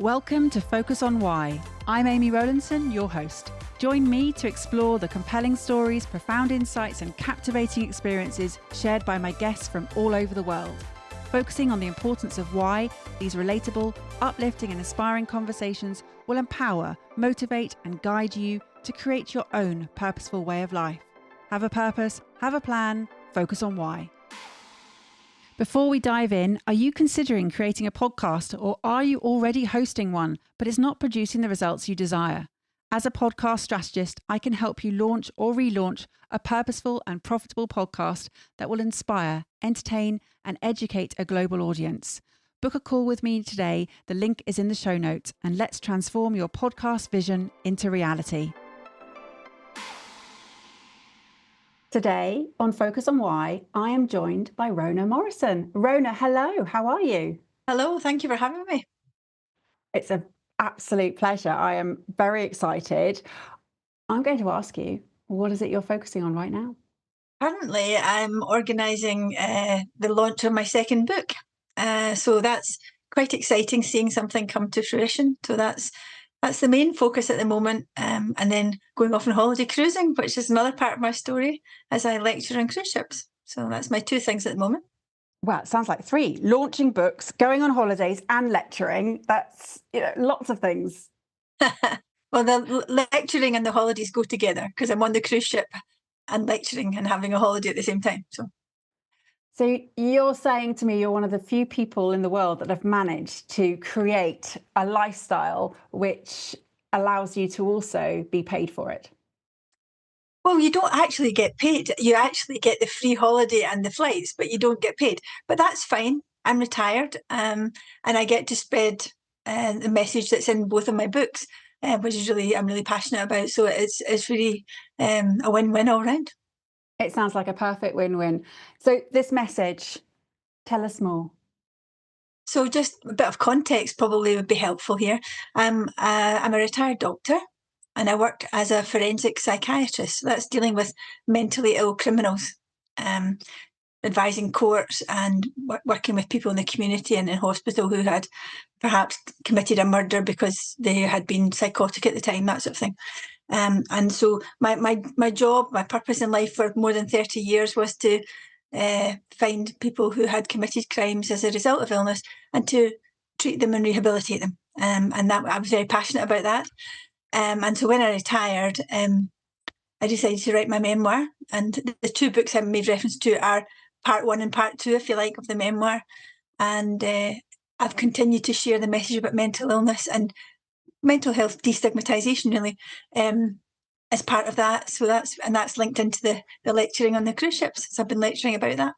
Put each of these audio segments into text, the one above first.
Welcome to Focus on Why. I'm Amy Rowlandson, your host. Join me to explore the compelling stories, profound insights, and captivating experiences shared by my guests from all over the world. Focusing on the importance of why, these relatable, uplifting, and inspiring conversations will empower, motivate, and guide you to create your own purposeful way of life. Have a purpose, have a plan, focus on why. Before we dive in, are you considering creating a podcast, or are you already hosting one, but it's not producing the results you desire? As a podcast strategist, I can help you launch or relaunch a purposeful and profitable podcast that will inspire, entertain, and educate a global audience. Book a call with me today. The link is in the show notes, and let's transform your podcast vision into reality. Today on Focus on Why, I am joined by Rhona Morrison. Rhona, hello, how are you? Hello, thank you for having me. It's an absolute pleasure. I am very excited. I'm going to ask you, what is it you're focusing on right now? Currently, I'm organising the launch of my second book. So that's quite exciting, seeing something come to fruition. So that's the main focus at the moment. And then going off on holiday cruising, which is another part of my story, as I lecture on cruise ships. So that's my two things at the moment. Well, it sounds like three. Launching books, going on holidays, and lecturing. That's, lots of things. Well, the lecturing and the holidays go together because I'm on the cruise ship and lecturing and having a holiday at the same time. So you're saying to me you're one of the few people in the world that have managed to create a lifestyle which allows you to also be paid for it. Well, you don't actually get paid. You actually get the free holiday and the flights, but you don't get paid. But that's fine. I'm retired, and I get to spread the message that's in both of my books, which is I'm really passionate about. So it's really a win-win all round. It sounds like a perfect win-win. So this message, tell us more. So just a bit of context probably would be helpful here. I'm a retired doctor, and I work as a forensic psychiatrist. So that's dealing with mentally ill criminals, advising courts and working with people in the community and in hospital who had perhaps committed a murder because they had been psychotic at the time, that sort of thing. And so my job, my purpose in life for more than 30 years was to find people who had committed crimes as a result of illness and to treat them and rehabilitate them. And that I was very passionate about that. And so when I retired, I decided to write my memoir. And the two books I made reference to are part one and part two, if you like, of the memoir. And I've continued to share the message about mental illness and mental health destigmatization, really, as part of that. So that's linked into the lecturing on the cruise ships. So I've been lecturing about that.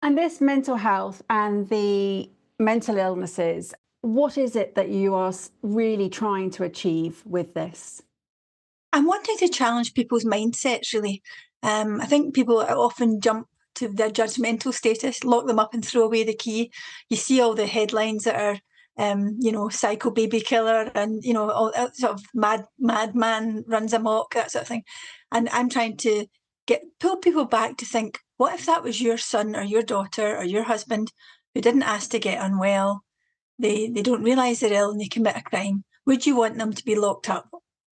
And this mental health and the mental illnesses, what is it that you are really trying to achieve with this? I'm wanting to challenge people's mindsets, really. I think people often jump to their judgmental status, lock them up and throw away the key. You see all the headlines that are, psycho baby killer and, all sort of madman runs amok, that sort of thing. And I'm trying to pull people back to think, what if that was your son or your daughter or your husband who didn't ask to get unwell? They don't realise they're ill and they commit a crime. Would you want them to be locked up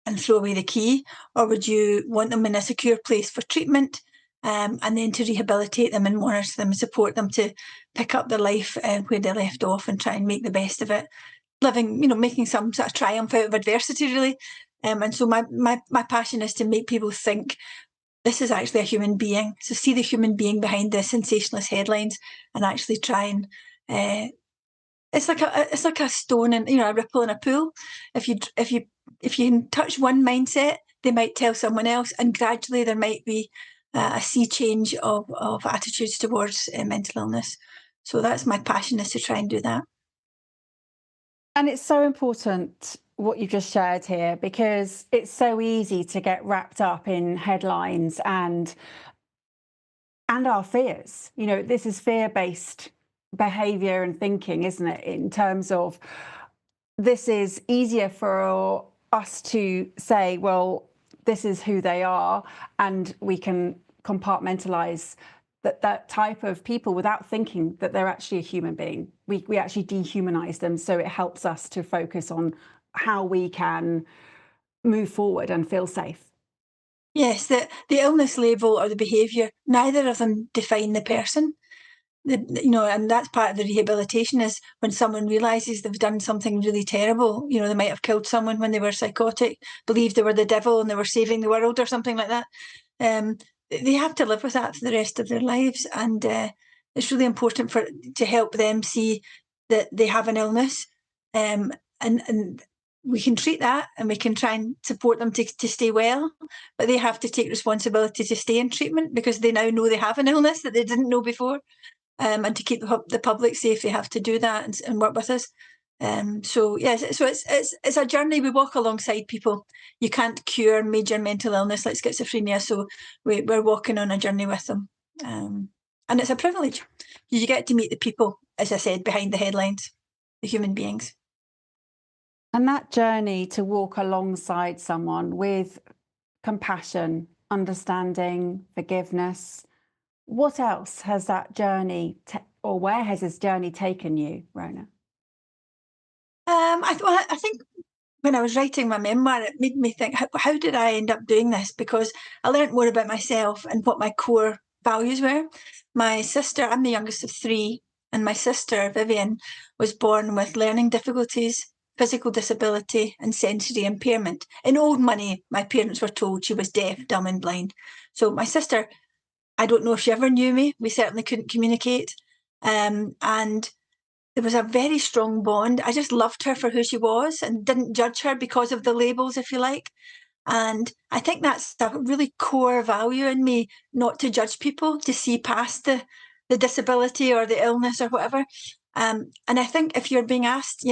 and throw away the key, or would you want them in a secure place for treatment, and then to rehabilitate them and monitor them and support them to pick up their life where they left off and try and make the best of it, living, making some sort of triumph out of adversity, really. And so my passion is to make people think this is actually a human being. So see the human being behind the sensationalist headlines and actually try and it's like a stone and a ripple in a pool. If you can touch one mindset, they might tell someone else, and gradually there might be a sea change of attitudes towards mental illness. So that's my passion, is to try and do that. And it's so important what you just shared here, because it's so easy to get wrapped up in headlines and our fears. This is fear-based behavior and thinking, isn't it? In terms of, this is easier for us to say, well, this is who they are, and we can compartmentalize that type of people without thinking that they're actually a human being. we actually dehumanize them, so it helps us to focus on how we can move forward and feel safe. Yes, the illness label or the behaviour, neither of them define the person. And that's part of the rehabilitation, is when someone realises they've done something really terrible. They might have killed someone when they were psychotic, believed they were the devil and they were saving the world or something like that. They have to live with that for the rest of their lives, and it's really important to help them see that they have an illness, and we can treat that and we can try and support them to stay well, but they have to take responsibility to stay in treatment because they now know they have an illness that they didn't know before. And to keep the public safe, they have to do that and work with us. So it's a journey. We walk alongside people. You can't cure major mental illness like schizophrenia, so we're walking on a journey with them. And it's a privilege. You get to meet the people, as I said, behind the headlines, the human beings. And that journey to walk alongside someone with compassion, understanding, forgiveness, what else has that journey, or where has this journey taken you, Rhona? I think when I was writing my memoir, it made me think, how did I end up doing this? Because I learned more about myself and what my core values were. My sister, I'm the youngest of three, and my sister, Vivian, was born with learning difficulties, physical disability, and sensory impairment. In old money, my parents were told she was deaf, dumb, and blind. So my sister, I don't know if she ever knew me. We certainly couldn't communicate. And there was a very strong bond. I just loved her for who she was and didn't judge her because of the labels, if you like. And I think that's a really core value in me, not to judge people, to see past the disability or the illness or whatever. And I think if you're being asked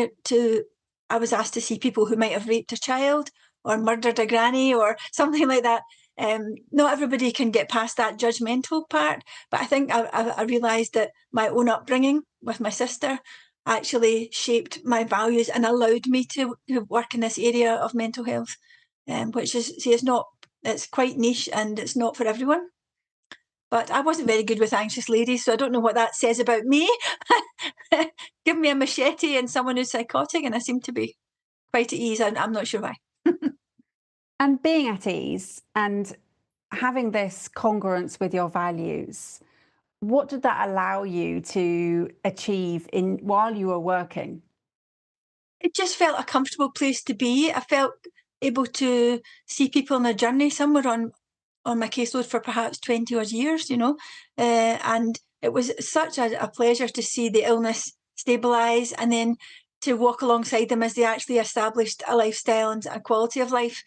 I was asked to see people who might have raped a child or murdered a granny or something like that. Not everybody can get past that judgmental part, but I think I realised that my own upbringing with my sister actually shaped my values and allowed me to work in this area of mental health, which is, see, it's quite niche and it's not for everyone. But I wasn't very good with anxious ladies, so I don't know what that says about me. Give me a machete and someone who's psychotic, and I seem to be quite at ease. I'm not sure why. And being at ease and having this congruence with your values, what did that allow you to achieve while you were working? It just felt a comfortable place to be. I felt able to see people on their journey. Some were on my caseload for perhaps 20 odd years, and it was such a pleasure to see the illness stabilise and then to walk alongside them as they actually established a lifestyle and a quality of life.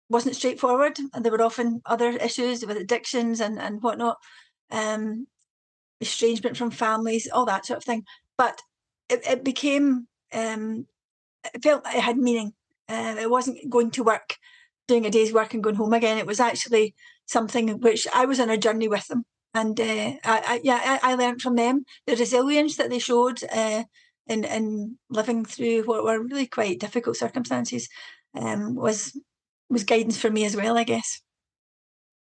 Wasn't straightforward, and there were often other issues with addictions and whatnot, estrangement from families, all that sort of thing. But it became, it felt like it had meaning. It wasn't going to work, doing a day's work and going home again. It was actually something which I was on a journey with them. And I learned from them the resilience that they showed in living through what were really quite difficult circumstances. Was guidance for me as well, I guess,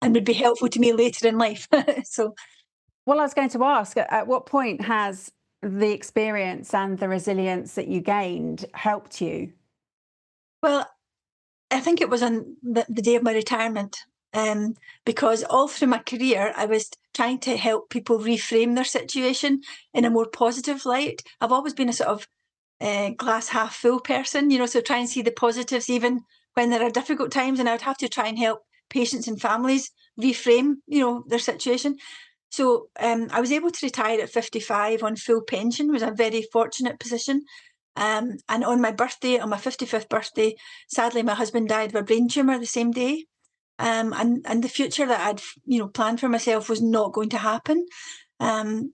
and would be helpful to me later in life. So, well, I was going to ask, at what point has the experience and the resilience that you gained helped you? well, I think it was on the day of my retirement, because all through my career, I was trying to help people reframe their situation in a more positive light. I've always been a sort of glass half full person, so try and see the positives even when there are difficult times. And I would have to try and help patients and families reframe, their situation. So I was able to retire at 55 on full pension. It was a very fortunate position. And on my birthday, on my 55th birthday, sadly, my husband died of a brain tumour the same day. And the future that I'd planned for myself was not going to happen. And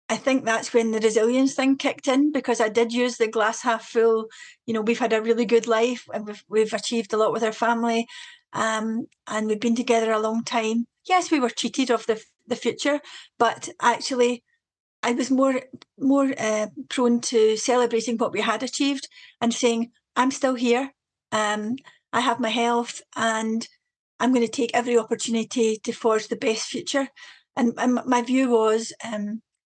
I think that's when the resilience thing kicked in, because I did use the glass half full. We've had a really good life and we've achieved a lot with our family, and we've been together a long time. Yes, we were cheated of the future, but actually I was more prone to celebrating what we had achieved and saying, I'm still here. I have my health and I'm going to take every opportunity to forge the best future. And my view was,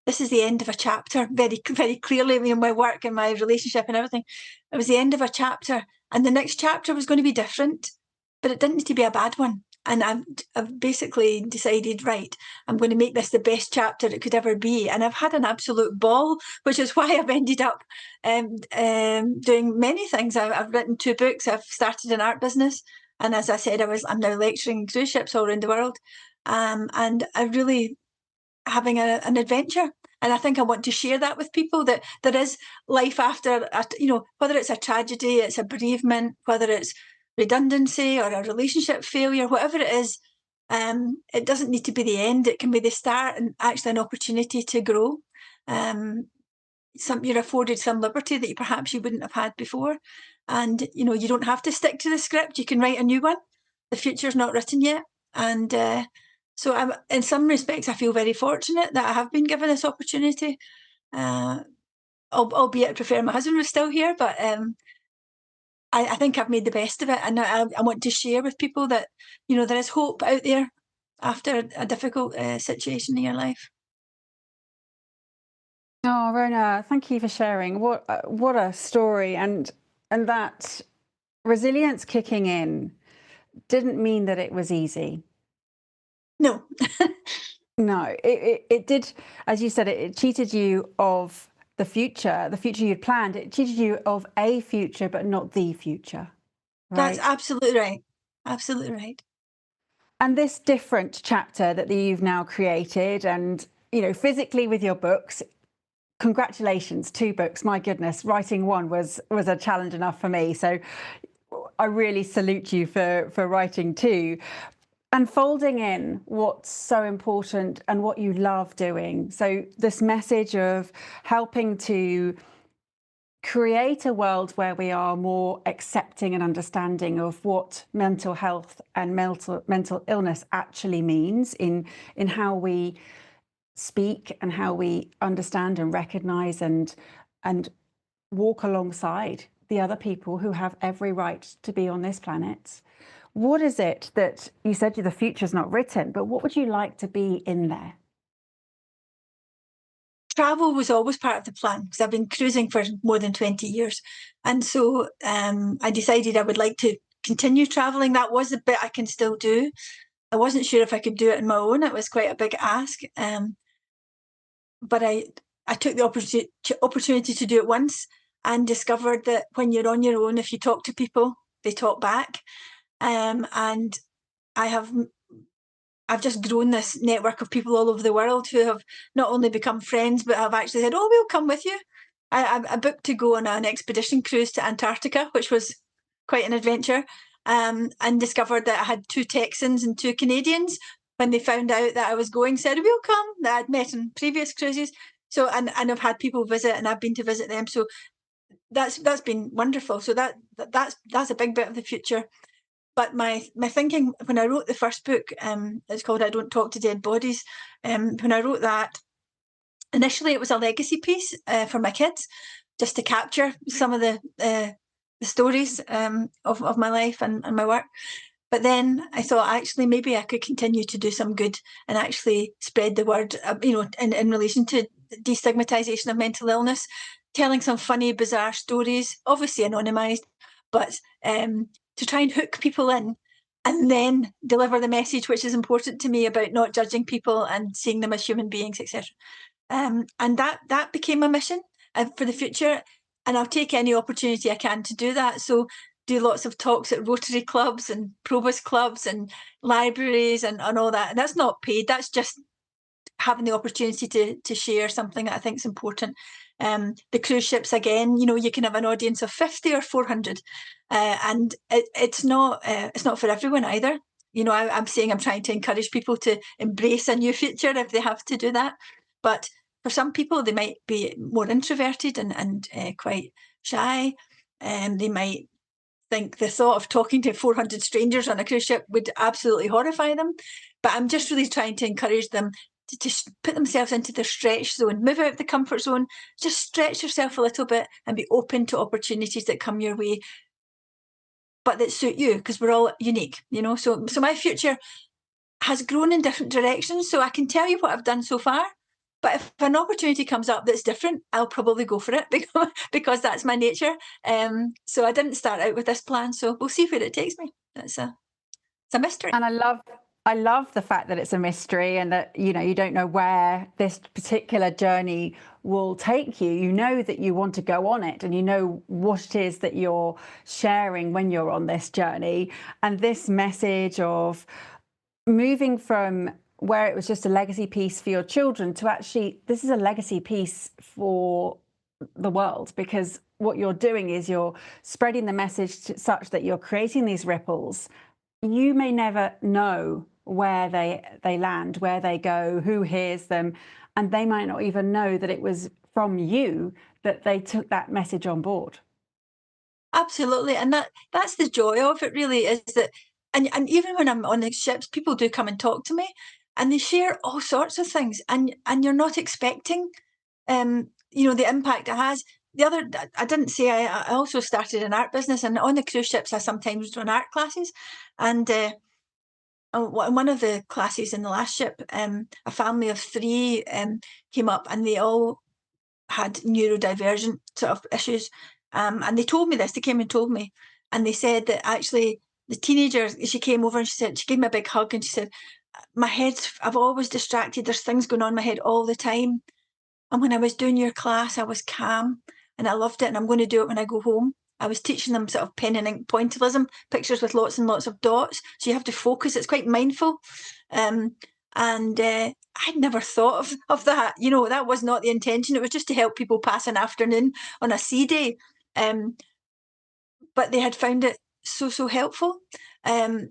this is the end of a chapter, very, very clearly. I mean, my work and my relationship and everything, it was the end of a chapter, and the next chapter was going to be different, but it didn't need to be a bad one. And I've basically decided, right, I'm going to make this the best chapter it could ever be. And I've had an absolute ball, which is why I've ended up doing many things. I've written 2 books. I've started an art business. And as I said, I'm now lecturing cruise ships all around the world. And I really having an adventure. And I think I want to share that with people, that there is life after, whether it's a tragedy, it's a bereavement, whether it's redundancy or a relationship failure, whatever it is, it doesn't need to be the end. It can be the start and actually an opportunity to grow. You're afforded some liberty that perhaps you wouldn't have had before. And, you don't have to stick to the script. You can write a new one. The future's not written yet. And so in some respects, I feel very fortunate that I have been given this opportunity, albeit I prefer my husband was still here, but I think I've made the best of it. And I want to share with people that, there is hope out there after a difficult situation in your life. Oh, Rhona, thank you for sharing. What a story. And that resilience kicking in didn't mean that it was easy. No. No, it did, as you said, it cheated you of the future you'd planned. It cheated you of a future, but not the future. Right? That's absolutely right. Absolutely right. And this different chapter that you've now created, and, physically with your books, congratulations, 2 books. My goodness, writing one was a challenge enough for me. So I really salute you for writing 2. And folding in what's so important and what you love doing. So this message of helping to create a world where we are more accepting and understanding of what mental health and mental illness actually means in how we speak and how we understand and recognize and walk alongside the other people who have every right to be on this planet. What is it that you said the future's not written, but what would you like to be in there? Travel was always part of the plan because I've been cruising for more than 20 years. And so I decided I would like to continue traveling. That was the bit I can still do. I wasn't sure if I could do it on my own. It was quite a big ask. But I took the opportunity to do it once and discovered that when you're on your own, if you talk to people, they talk back. And I've just grown this network of people all over the world who have not only become friends, but have actually said, "Oh, we'll come with you." I booked to go on an expedition cruise to Antarctica, which was quite an adventure, and discovered that I had 2 Texans and 2 Canadians. When they found out that I was going, said, "We'll come," that I'd met on previous cruises. So, and I've had people visit, and I've been to visit them. So that's been wonderful. So that's a big bit of the future. But my thinking when I wrote the first book, it's called I Don't Talk to Dead Bodies. When I wrote that, initially it was a legacy piece for my kids, just to capture some of the stories of my life and my work. But then I thought, actually, maybe I could continue to do some good and actually spread the word, in relation to destigmatization of mental illness, telling some funny, bizarre stories, obviously anonymized, but to try and hook people in and then deliver the message, which is important to me, about not judging people and seeing them as human beings, etc. And that became a mission for the future. And I'll take any opportunity I can to do that. So do lots of talks at Rotary clubs and Probus clubs and libraries and all that. And that's not paid. That's just having the opportunity to share something that I think is important. The cruise ships, again, you can have an audience of 50 or 400. And it's not for everyone either. I'm saying I'm trying to encourage people to embrace a new future if they have to do that. But for some people, they might be more introverted and quite shy. They might think the thought of talking to 400 strangers on a cruise ship would absolutely horrify them. But I'm just really trying to encourage them to put themselves into their stretch zone, move out of the comfort zone, just stretch yourself a little bit and be open to opportunities that come your way, but that suit you, because we're all unique, So my future has grown in different directions. So I can tell you what I've done so far, But if an opportunity comes up that's different, I'll probably go for it because that's my nature. So I didn't start out with this plan. So we'll see where it takes me. It's a mystery. And I love the fact that it's a mystery and that, you don't know where this particular journey will take you. You know that you want to go on it, and you know what it is that you're sharing when you're on this journey. And this message of moving from where it was just a legacy piece for your children to actually, this is a legacy piece for the world, because what you're doing is you're spreading the message such that you're creating these ripples. You may never know where they land, where they go, who hears them, and they might not even know that it was from you that they took that message on board. Absolutely. And that's the joy of it, really, is that, and even when I'm on the ships, people do come and talk to me, and they share all sorts of things, and you're not expecting the impact it has. I didn't say, I also started an art business, and on the cruise ships I sometimes run art classes. And in one of the classes in the last ship, a family of three came up, and they all had neurodivergent sort of issues. And they told me this, they came and told me, and they said that actually the teenager, she came over and she gave me a big hug, and she said, my head's, I've always distracted, there's things going on in my head all the time. And when I was doing your class, I was calm and I loved it, and I'm going to do it when I go home. I was teaching them sort of pen and ink pointillism, pictures with lots and lots of dots. So you have to focus. It's quite mindful. And I'd never thought of that. That was not the intention. It was just to help people pass an afternoon on a sea day. But they had found it so helpful. And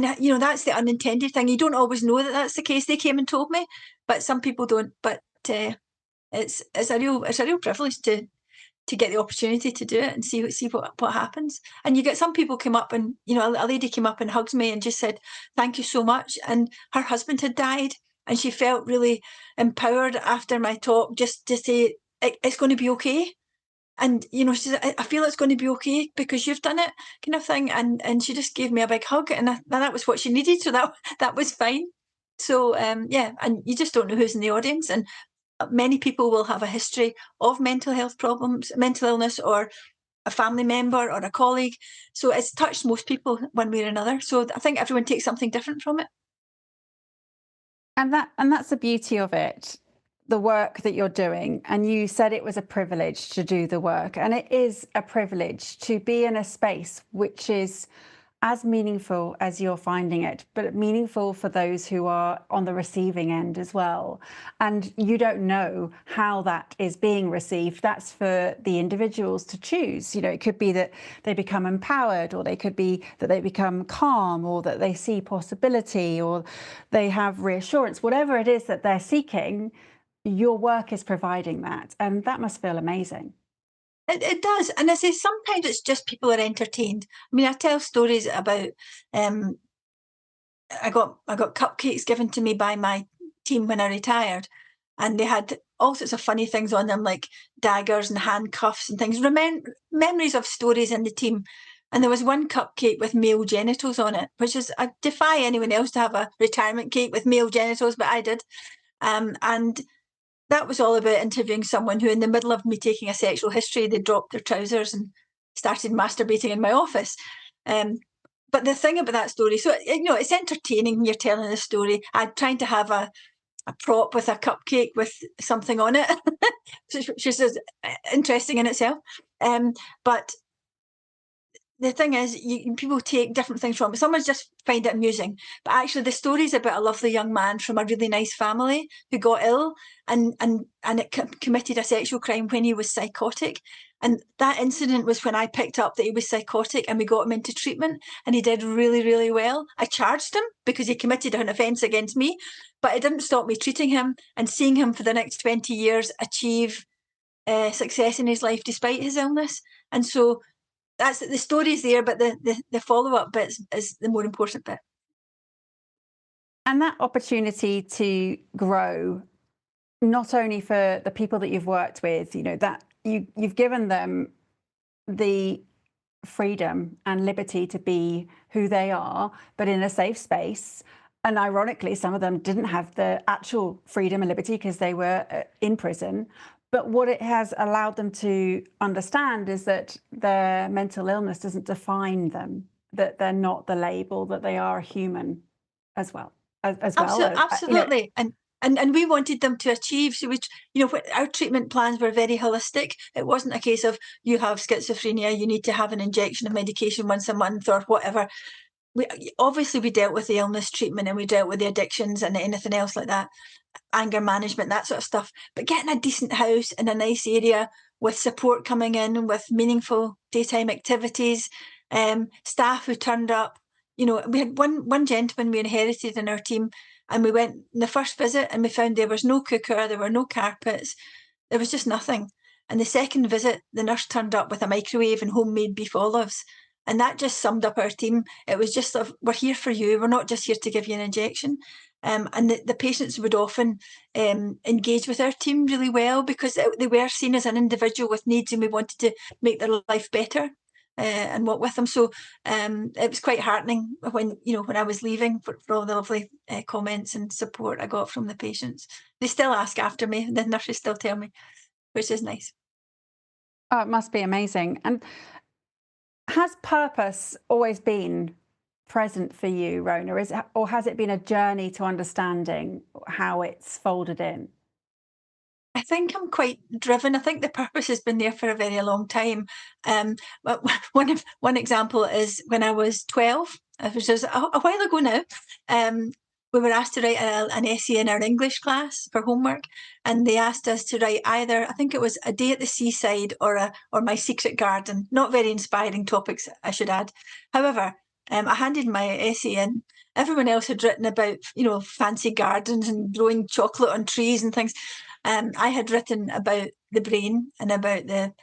that's the unintended thing. You don't always know that that's the case. They came and told me, but some people don't. But it's a real privilege to get the opportunity to do it and see what happens. And you get some people come up, and a lady came up and hugged me and just said thank you so much, and her husband had died, and she felt really empowered after my talk, just to say it's going to be okay. And she said, I feel it's going to be okay because you've done it, kind of thing. And she just gave me a big hug, and that was what she needed, so that was fine. So yeah, and you just don't know who's in the audience, and many people will have a history of mental health problems, mental illness, or a family member or a colleague. So it's touched most people one way or another. So I think everyone takes something different from it. And that's the beauty of it, the work that you're doing. And you said it was a privilege to do the work, and it is a privilege to be in a space which is as meaningful as you're finding it, but meaningful for those who are on the receiving end as well. And you don't know how that is being received. That's for the individuals to choose. It could be that they become empowered, or they could be that they become calm, or that they see possibility, or they have reassurance. Whatever it is that they're seeking, your work is providing that. And that must feel amazing. It does. And I say sometimes it's just people are entertained. I mean, I tell stories about I got cupcakes given to me by my team when I retired, and they had all sorts of funny things on them, like daggers and handcuffs and things. Memories of stories in the team. And there was one cupcake with male genitals on it, which is, I defy anyone else to have a retirement cake with male genitals, but I did. And that was all about interviewing someone who, in the middle of me taking a sexual history, they dropped their trousers and started masturbating in my office. But the thing about that story, so it's entertaining when you're telling a story. I'm trying to have a prop with a cupcake with something on it, which is interesting in itself. But the thing is, people take different things from it. Some just find it amusing, but actually the story is about a lovely young man from a really nice family who got ill and it committed a sexual crime when he was psychotic. And that incident was when I picked up that he was psychotic, and we got him into treatment, and he did really, really well. I charged him because he committed an offence against me, but it didn't stop me treating him and seeing him for the next 20 years achieve success in his life despite his illness. And so that's the story's there, but the follow-up bit is the more important bit. And that opportunity to grow, not only for the people that you've worked with, that you've given them the freedom and liberty to be who they are, but in a safe space. And ironically, some of them didn't have the actual freedom and liberty because they were in prison. But what it has allowed them to understand is that their mental illness doesn't define them, that they're not the label, that they are a human as well. As well as, Absolutely. And we wanted them to achieve. So our treatment plans were very holistic. It wasn't a case of you have schizophrenia, you need to have an injection of medication once a month or whatever. We dealt with the illness treatment, and we dealt with the addictions and anything else like that, anger management, that sort of stuff. But getting a decent house in a nice area with support coming in, with meaningful daytime activities, staff who turned up. We had one gentleman we inherited in our team, and we went on the first visit and we found there was no cooker, there were no carpets, there was just nothing. And the second visit, the nurse turned up with a microwave and homemade beef olives. And that just summed up our team. It was just, we're here for you. We're not just here to give you an injection. And the patients would often engage with our team really well because they were seen as an individual with needs, and we wanted to make their life better and work with them. So it was quite heartening when I was leaving for all the lovely comments and support I got from the patients. They still ask after me. The nurses still tell me, which is nice. Oh, it must be amazing. And has purpose always been present for you, Rhona? Or has it been a journey to understanding how it's folded in? I think I'm quite driven. I think the purpose has been there for a very long time. But one example is when I was 12, which was a while ago now. We were asked to write an essay in our English class for homework, and they asked us to write either, I think it was A Day at the Seaside or My Secret Garden. Not very inspiring topics, I should add. However, I handed my essay in. Everyone else had written about, fancy gardens and growing chocolate on trees and things. I had written about the brain and about the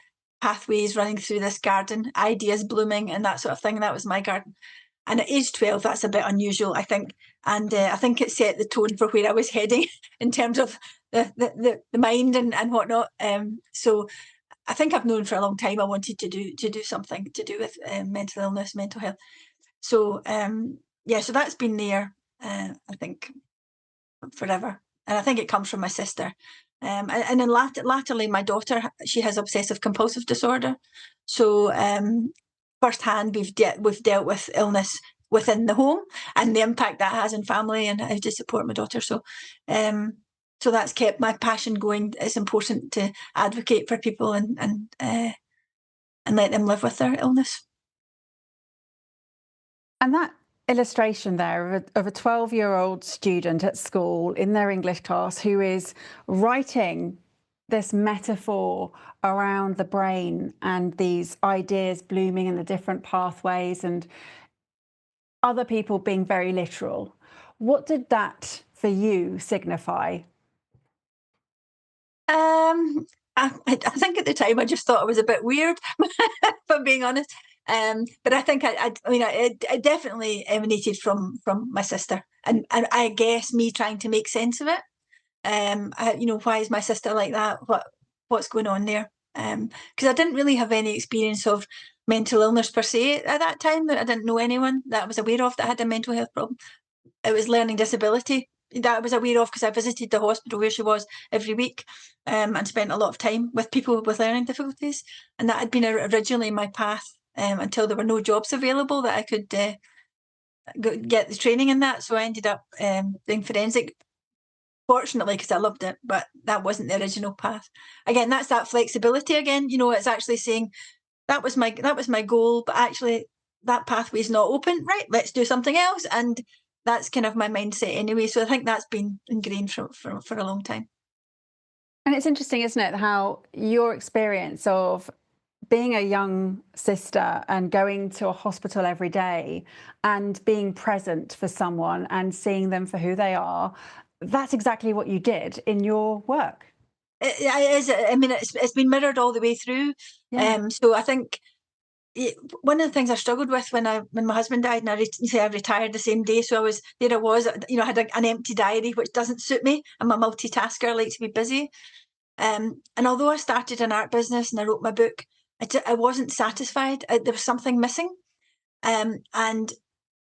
pathways running through this garden, ideas blooming and that sort of thing. That was my garden. And at age 12, that's a bit unusual, I think. And I think it set the tone for where I was heading in terms of the mind and whatnot. So I think I've known for a long time I wanted to do something to do with mental illness, mental health. So so that's been there, I think, forever. And I think it comes from my sister. And then latterly, my daughter, she has obsessive compulsive disorder. So firsthand, we've dealt with illness within the home and the impact that has on family and how to support my daughter. So that's kept my passion going. It's important to advocate for people and let them live with their illness. And that illustration there of a 12-year-old student at school in their English class who is writing this metaphor around the brain and these ideas blooming in the different pathways and other people being very literal. What did that for you signify? I think at the time I just thought it was a bit weird, if I'm being honest. But I think it definitely emanated from my sister, and I guess me trying to make sense of it. Why is my sister like that? What's going on there? Because I didn't really have any experience of mental illness per se at that time. I didn't know anyone that I was aware of that had a mental health problem. It was learning disability that I was aware of because I visited the hospital where she was every week and spent a lot of time with people with learning difficulties. And that had been originally my path until there were no jobs available that I could get the training in that. So I ended up doing forensic, fortunately, because I loved it, but that wasn't the original path. Again, that's that flexibility again. It's actually saying that was my goal, but actually that pathway is not open. Right, let's do something else. And that's kind of my mindset anyway. So I think that's been ingrained for a long time. And it's interesting, isn't it, how your experience of being a young sister and going to a hospital every day and being present for someone and seeing them for who they are, that's exactly what you did in your work. It is. I mean, it's been mirrored all the way through. Yeah. So I think one of the things I struggled with when my husband died, and I retired the same day. So I was, I had an empty diary, which doesn't suit me. I'm a multitasker. I like to be busy. And although I started an art business and I wrote my book, I wasn't satisfied. There was something missing. And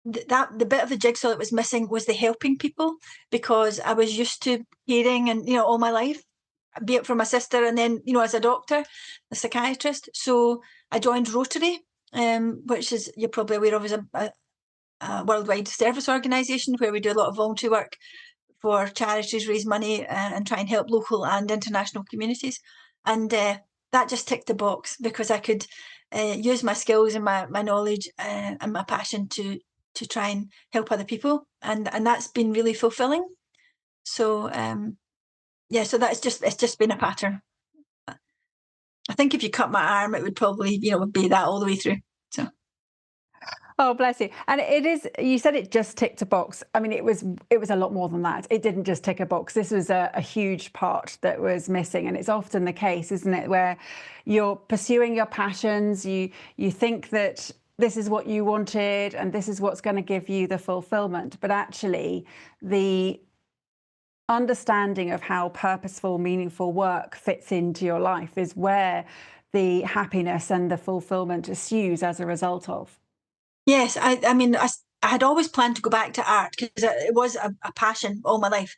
that the bit of the jigsaw that was missing was the helping people, because I was used to caring and, all my life, be it for my sister and then, as a doctor, a psychiatrist. So I joined Rotary, which is, you're probably aware of, is a worldwide service organisation where we do a lot of voluntary work for charities, raise money, and try and help local and international communities. And that just ticked the box, because I could use my skills and my knowledge and my passion to try and help other people, and that's been really fulfilling. So so it's just been a pattern. I think if you cut my arm, it would probably would be that all the way through. So. Oh, bless you. And it is, you said it just ticked a box. I mean, it was a lot more than that. It didn't just tick a box. This was a huge part that was missing. And it's often the case, isn't it, where you're pursuing your passions, you think that this is what you wanted and this is what's going to give you the fulfillment. But actually, the understanding of how purposeful, meaningful work fits into your life is where the happiness and the fulfillment ensues as a result of. Yes, I mean, I had always planned to go back to art, because it was a passion all my life,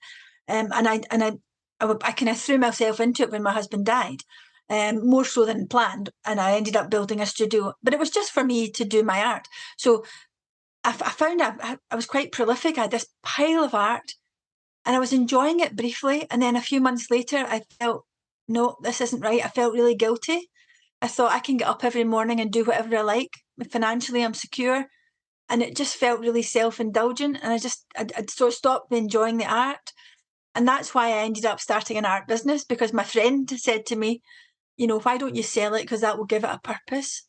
and I kind of threw myself into it when my husband died, more so than planned, and I ended up building a studio. But it was just for me to do my art. So I found I was quite prolific. I had this pile of art, and I was enjoying it briefly, and then a few months later, I felt, no, this isn't right. I felt really guilty. I thought, I can get up every morning and do whatever I like. Financially, I'm secure. And it just felt really self-indulgent. And I'd sort of stopped enjoying the art. And that's why I ended up starting an art business, because my friend said to me, why don't you sell it? Because that will give it a purpose.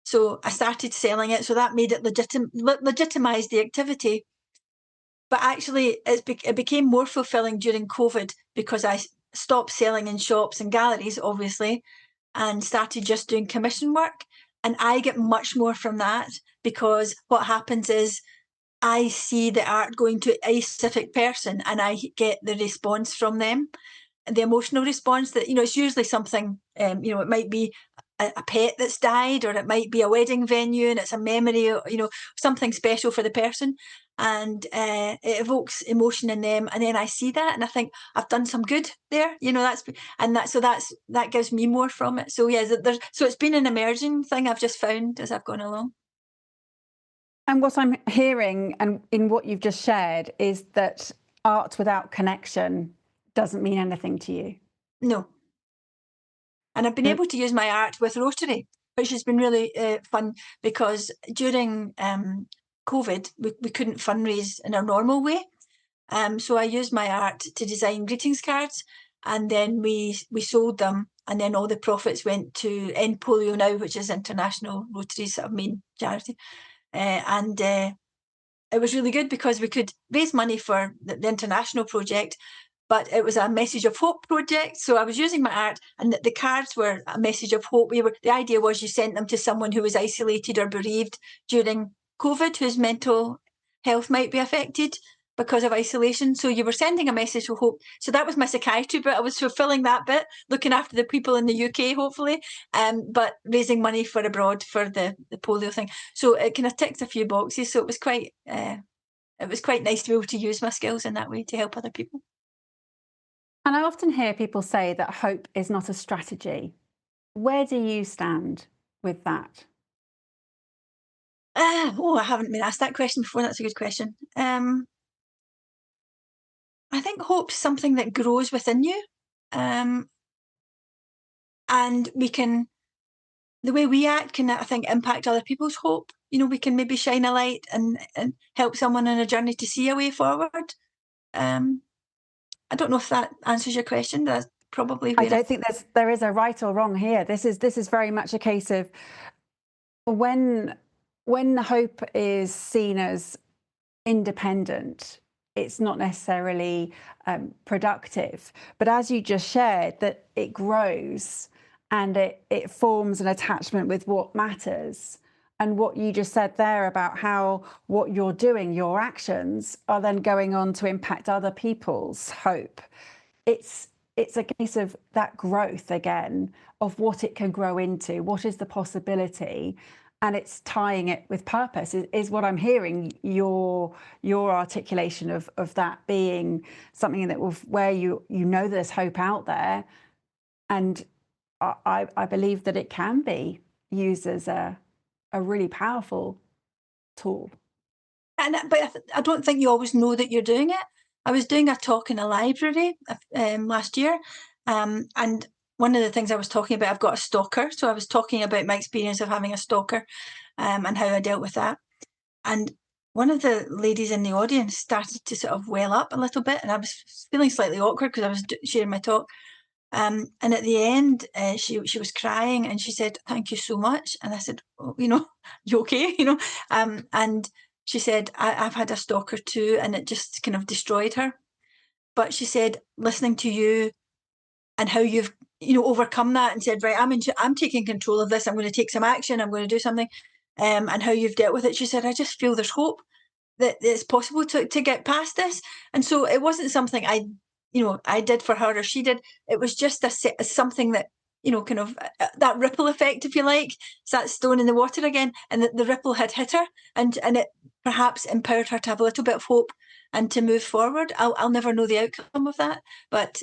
So I started selling it. So that made it legitimized the activity. But actually, it became more fulfilling during COVID, because I stopped selling in shops and galleries, obviously, and started just doing commission work. And I get much more from that, because what happens is I see the art going to a specific person and I get the response from them, the emotional response that, it's usually something, it might be a pet that's died, or it might be a wedding venue and it's a memory, something special for the person. And it evokes emotion in them. And then I see that and I think I've done some good there, that gives me more from it. So yeah, so it's been an emerging thing I've just found as I've gone along. And what I'm hearing and in what you've just shared is that art without connection doesn't mean anything to you. No. And I've been able to use my art with Rotary, which has been really fun, because during COVID, we couldn't fundraise in our normal way. So I used my art to design greetings cards, and then we sold them, and then all the profits went to End Polio Now, which is International Rotary's sort of main charity. And it was really good, because we could raise money for the international project, but it was a message of hope project. So I was using my art, and the cards were a message of hope. The idea was you sent them to someone who was isolated or bereaved during COVID, whose mental health might be affected because of isolation. So you were sending a message of hope. So that was my psychiatry bit. I was fulfilling that bit, looking after the people in the UK, hopefully, but raising money for abroad for the polio thing. So it kind of ticked a few boxes. So it was quite nice to be able to use my skills in that way to help other people. And I often hear people say that hope is not a strategy. Where do you stand with that? I haven't been asked that question before. That's a good question. I think hope's something that grows within you. And the way we act can, I think, impact other people's hope. We can maybe shine a light and help someone on a journey to see a way forward. I don't know if that answers your question. That's probably where I don't think there is a right or wrong here. This is very much a case of when hope is seen as independent, it's not necessarily productive. But as you just shared, that it grows and it forms an attachment with what matters. And what you just said there about how what you're doing, your actions, are then going on to impact other people's hope. It's a case of that growth again, of what it can grow into, what is the possibility. and it's tying it with purpose is what I'm hearing. Your articulation of that being something that will, where you know there's hope out there, and I believe that it can be used as a really powerful tool. But I don't think you always know that you're doing it. I was doing a talk in a library last year, and one of the things I was talking about, I've got a stalker, so I was talking about my experience of having a stalker, and how I dealt with that. And one of the ladies in the audience started to sort of well up a little bit, and I was feeling slightly awkward because I was sharing my talk. And at the end, she was crying, and she said, "Thank you so much." And I said, "Oh, you okay?" And she said, I've had a stalker too, and it just kind of destroyed her. But she said, listening to you and how you've overcome that and said, right, I'm taking control of this. I'm going to take some action. I'm going to do something. And how you've dealt with it. She said, I just feel there's hope that it's possible to get past this. And so it wasn't something I did for her or she did. It was just something that, kind of that ripple effect, if you like. It's that stone in the water again. And the ripple had hit her, and it perhaps empowered her to have a little bit of hope and to move forward. I'll never know the outcome of that, but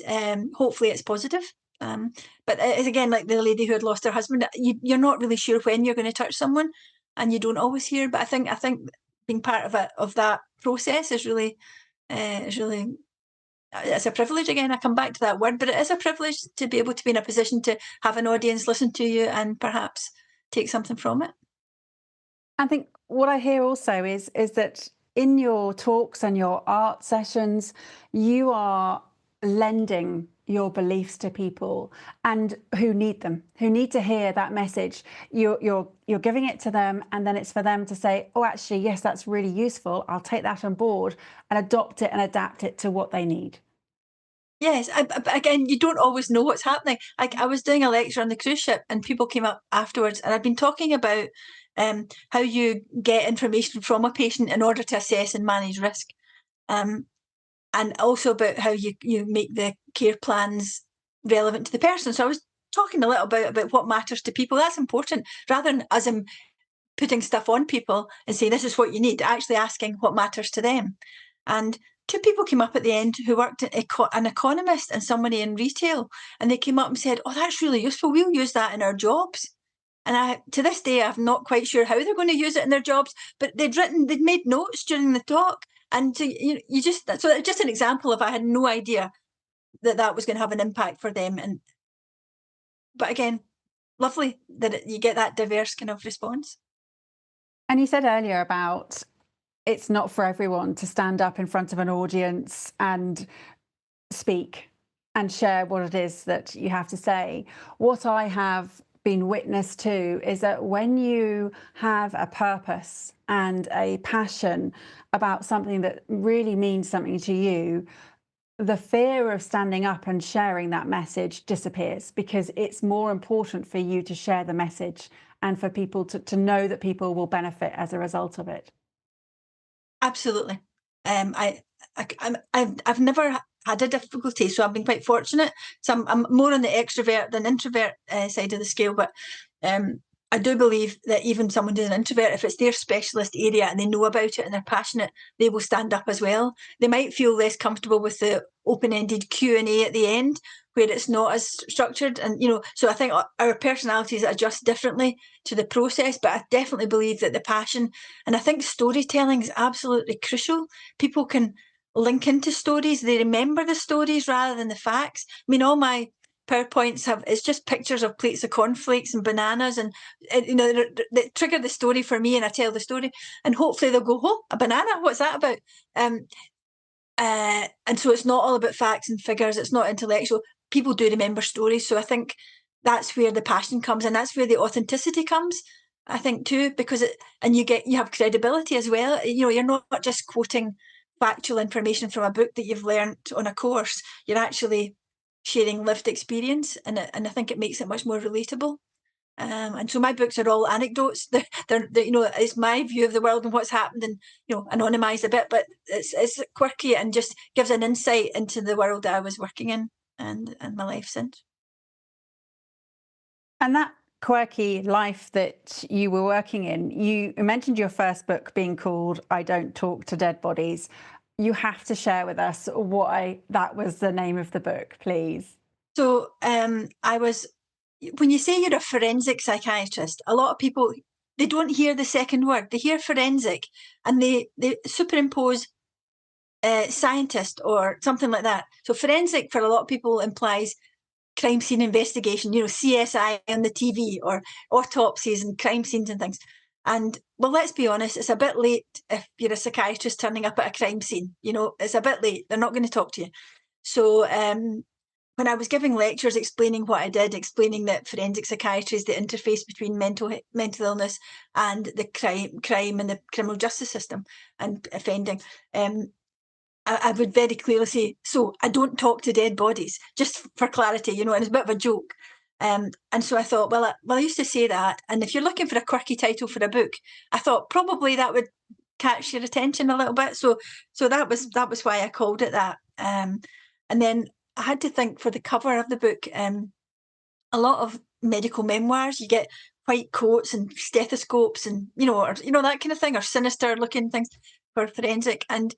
hopefully it's positive. But again, like the lady who had lost her husband, you're not really sure when you're going to touch someone, and you don't always hear. But I think being part of that process is really it's a privilege. Again, I come back to that word, but it is a privilege to be able to be in a position to have an audience listen to you and perhaps take something from it. I think what I hear also is that in your talks and your art sessions, you are lending your beliefs to people and who need them, who need to hear that message. You're giving it to them, and then it's for them to say, oh, actually, yes, that's really useful. I'll take that on board and adopt it and adapt it to what they need. Yes, but again, you don't always know what's happening. I was doing a lecture on the cruise ship, and people came up afterwards, and I'd been talking about how you get information from a patient in order to assess and manage risk, and also about how you make the care plans relevant to the person. So I was talking a little bit about what matters to people. That's important, rather than as I'm putting stuff on people and saying this is what you need, actually asking what matters to them. And two people came up at the end who worked an economist and somebody in retail, and they came up and said, oh, that's really useful, we'll use that in our jobs. And to this day, I'm not quite sure how they're going to use it in their jobs, but they'd made notes during the talk. And so it's just an example of, I had no idea that was going to have an impact for them. But again, lovely that you get that diverse kind of response. And you said earlier about it's not for everyone to stand up in front of an audience and speak and share what it is that you have to say. What I have been witness to is that when you have a purpose and a passion about something that really means something to you, the fear of standing up and sharing that message disappears, because it's more important for you to share the message and for people to know that people will benefit as a result of it. Absolutely. I've never had a difficulty, so I've been quite fortunate. So I'm more on the extrovert than introvert side of the scale, but I do believe that even someone who's an introvert, if it's their specialist area and they know about it and they're passionate, they will stand up as well. They might feel less comfortable with the open-ended Q&A at the end, where it's not as structured. And, so I think our personalities adjust differently to the process, but I definitely believe that the passion, and I think storytelling is absolutely crucial. People can link into stories. They remember the stories rather than the facts. I mean, all my PowerPoints it's just pictures of plates of cornflakes and bananas, and they trigger the story for me, and I tell the story, and hopefully they'll go, oh, a banana, what's that about? And so it's not all about facts and figures. It's not intellectual. People do remember stories. So I think that's where the passion comes, and that's where the authenticity comes, I think, too, because you have credibility as well. You're not just quoting factual information from a book that you've learned on a course. You're actually sharing lived experience, and I think it makes it much more relatable. And so my books are all anecdotes. They're it's my view of the world and what's happened, and anonymised a bit, but it's quirky and just gives an insight into the world that I was working in and my life since. And that quirky life that you were working in, you mentioned your first book being called I Don't Talk to Dead Bodies. You have to share with us why that was the name of the book, please. So when you say you're a forensic psychiatrist, a lot of people, they don't hear the second word. They hear forensic and they superimpose scientist or something like that. So forensic for a lot of people implies crime scene investigation, CSI on the TV or autopsies and crime scenes and things. And well, let's be honest, it's a bit late if you're a psychiatrist turning up at a crime scene. It's a bit late. They're not going to talk to you. So when I was giving lectures explaining what I did, explaining that forensic psychiatry is the interface between mental illness and the crime and the criminal justice system and offending, I would very clearly say, so I don't talk to dead bodies, just for clarity, and it's a bit of a joke. And so I thought, I used to say that. And if you're looking for a quirky title for a book, I thought probably that would catch your attention a little bit. So that was why I called it that. And then I had to think for the cover of the book, a lot of medical memoirs, you get white coats and stethoscopes and, that kind of thing, or sinister looking things for forensic. And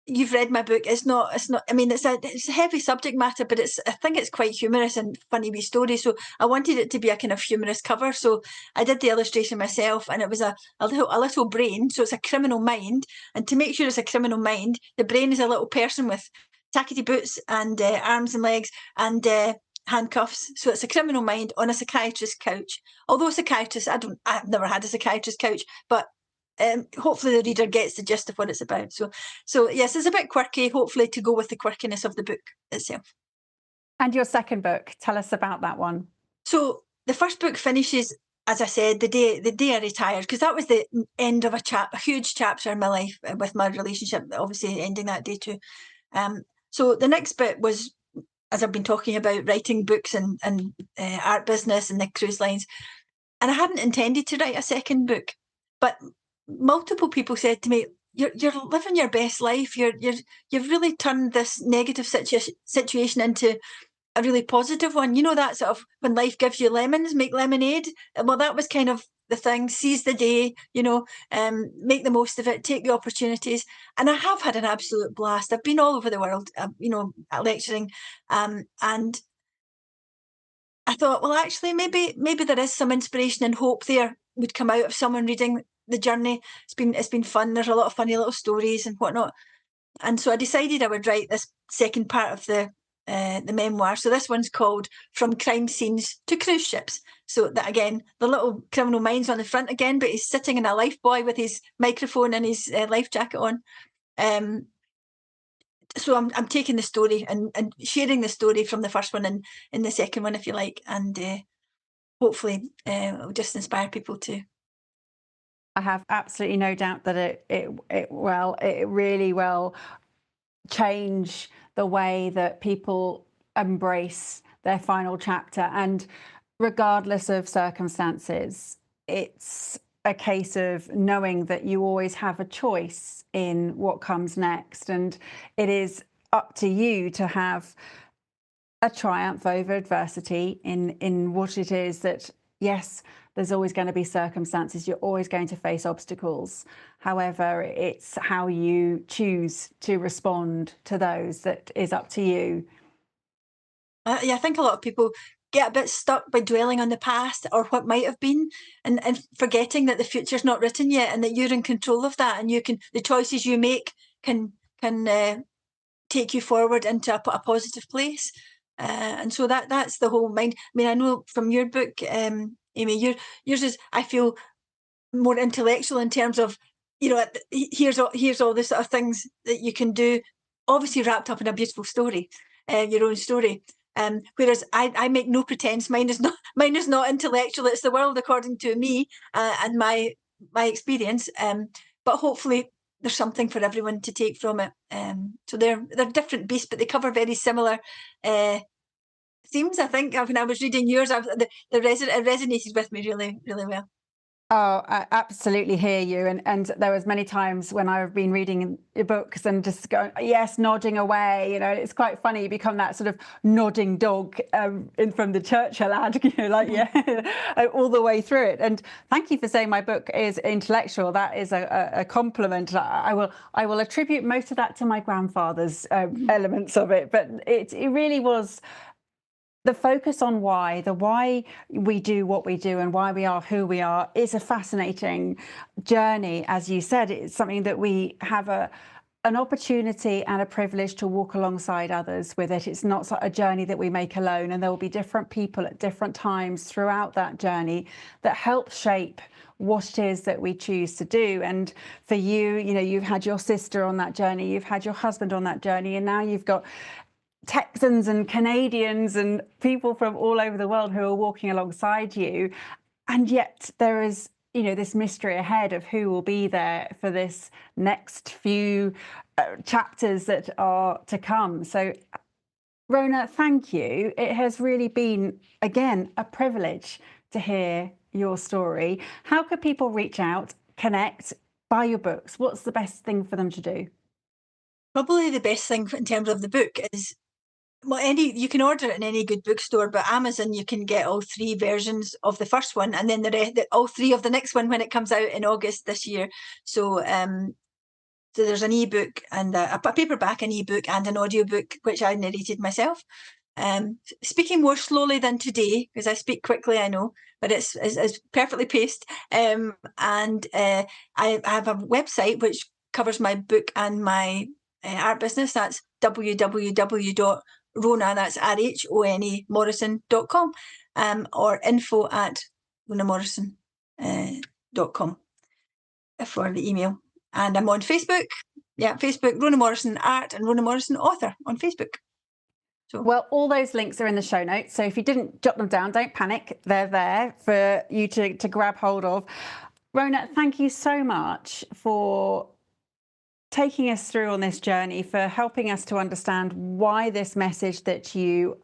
you've read my book. It's not, I mean, it's a heavy subject matter, but I think it's quite humorous and funny wee story. So I wanted it to be a kind of humorous cover. So I did the illustration myself, and it was a little brain. So it's a criminal mind. And to make sure it's a criminal mind, the brain is a little person with tackety boots and arms and legs and handcuffs. So it's a criminal mind on a psychiatrist's couch. Although psychiatrists, I've never had a psychiatrist's couch, but hopefully the reader gets the gist of what it's about. So yes, it's a bit quirky, hopefully to go with the quirkiness of the book itself. And your second book, tell us about that one. So the first book finishes, as I said, the day I retired, because that was the end of a huge chapter in my life with my relationship, obviously ending that day too. So the next bit was, as I've been talking about, writing books and art business and the cruise lines. And I hadn't intended to write a second book, but multiple people said to me, "You're living your best life. You've really turned this negative situation into a really positive one. That sort of when life gives you lemons, make lemonade." Well, that was kind of the thing. Seize the day, make the most of it, take the opportunities. And I have had an absolute blast. I've been all over the world, lecturing, and I thought, well, actually, maybe there is some inspiration and hope there would come out of someone reading the journey. It's been fun. There's a lot of funny little stories and whatnot. And so I decided I would write this second part of the memoir. So this one's called From Crime Scenes to Cruise Ships. So that, again, the little criminal mind's on the front again, but he's sitting in a life buoy with his microphone and his life jacket on. So I'm taking the story and sharing the story from the first one and in the second one, if you like, and hopefully it'll just inspire people too. I have absolutely no doubt that it really will change the way that people embrace their final chapter. And regardless of circumstances, it's a case of knowing that you always have a choice in what comes next. And it is up to you to have a triumph over adversity in what it is that, yes, there's always going to be circumstances. You're always going to face obstacles. However, it's how you choose to respond to those that is up to you. I think a lot of people get a bit stuck by dwelling on the past or what might have been and forgetting that the future's not written yet and that you're in control of that, and the choices you make can take you forward into a positive place. And so that's the whole mind. I mean, I know from your book, Amy, yours is, I feel, more intellectual in terms of, here's all the sort of things that you can do, obviously wrapped up in a beautiful story, your own story. Whereas I make no pretense. Mine is not intellectual. It's the world according to me and my experience. But hopefully there's something for everyone to take from it. So they're different beasts, but they cover very similar themes. I think when I was reading yours, it resonated with me really, really well. Oh, I absolutely hear you. And there was many times when I've been reading your books and just going, yes, nodding away. It's quite funny. You become that sort of nodding dog from the Churchill ad, like, yeah, all the way through it. And thank you for saying my book is intellectual. That is a compliment. I will attribute most of that to my grandfather's elements of it. But it really was the focus on the why we do what we do and why we are who we are is a fascinating journey. As you said, it's something that we have an opportunity and a privilege to walk alongside others with it. It's not a journey that we make alone, and there will be different people at different times throughout that journey that help shape what it is that we choose to do. And for you, you've had your sister on that journey, you've had your husband on that journey, and now you've got Texans and Canadians and people from all over the world who are walking alongside you. And yet there is, this mystery ahead of who will be there for this next few chapters that are to come. So, Rhona, thank you. It has really been, again, a privilege to hear your story. How could people reach out, connect, buy your books? What's the best thing for them to do? Probably the best thing in terms of the book is, you can order it in any good bookstore, but Amazon, you can get all 3 versions of the first one, and then all 3 of the next one when it comes out in August this year. So there's an ebook and a paperback, an ebook, and an audiobook, which I narrated myself. Speaking more slowly than today, because I speak quickly, I know, but it's perfectly paced. And I have a website which covers my book and my art business. That's www.Rhona, that's RHONA Morrison.com, or info@RhonaMorrison.com for the email. And I'm on Facebook. Yeah, Facebook, Rhona Morrison Art and Rhona Morrison Author on Facebook. So. Well, all those links are in the show notes. So if you didn't jot them down, don't panic. They're there for you to grab hold of. Rhona, thank you so much for taking us through on this journey, for helping us to understand why this message that you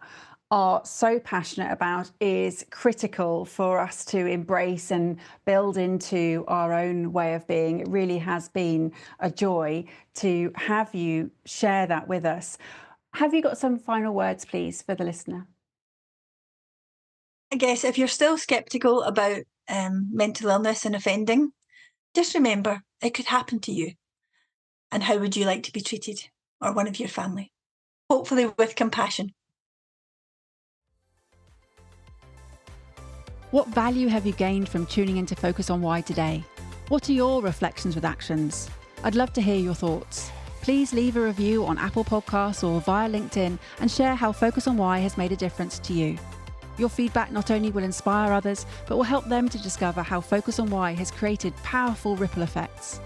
are so passionate about is critical for us to embrace and build into our own way of being. It really has been a joy to have you share that with us. Have you got some final words, please, for the listener? I guess if you're still sceptical about mental illness and offending, just remember it could happen to you. And how would you like to be treated, or one of your family? Hopefully with compassion. What value have you gained from tuning in to Focus on Why today? What are your reflections with actions? I'd love to hear your thoughts. Please leave a review on Apple Podcasts or via LinkedIn and share how Focus on Why has made a difference to you. Your feedback not only will inspire others, but will help them to discover how Focus on Why has created powerful ripple effects.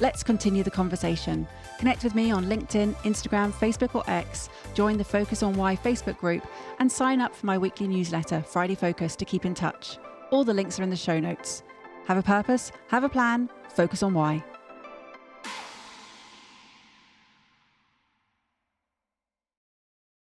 Let's continue the conversation. Connect with me on LinkedIn, Instagram, Facebook or X, join the Focus on Why Facebook group, and sign up for my weekly newsletter, Friday Focus, to keep in touch. All the links are in the show notes. Have a purpose, have a plan, focus on why.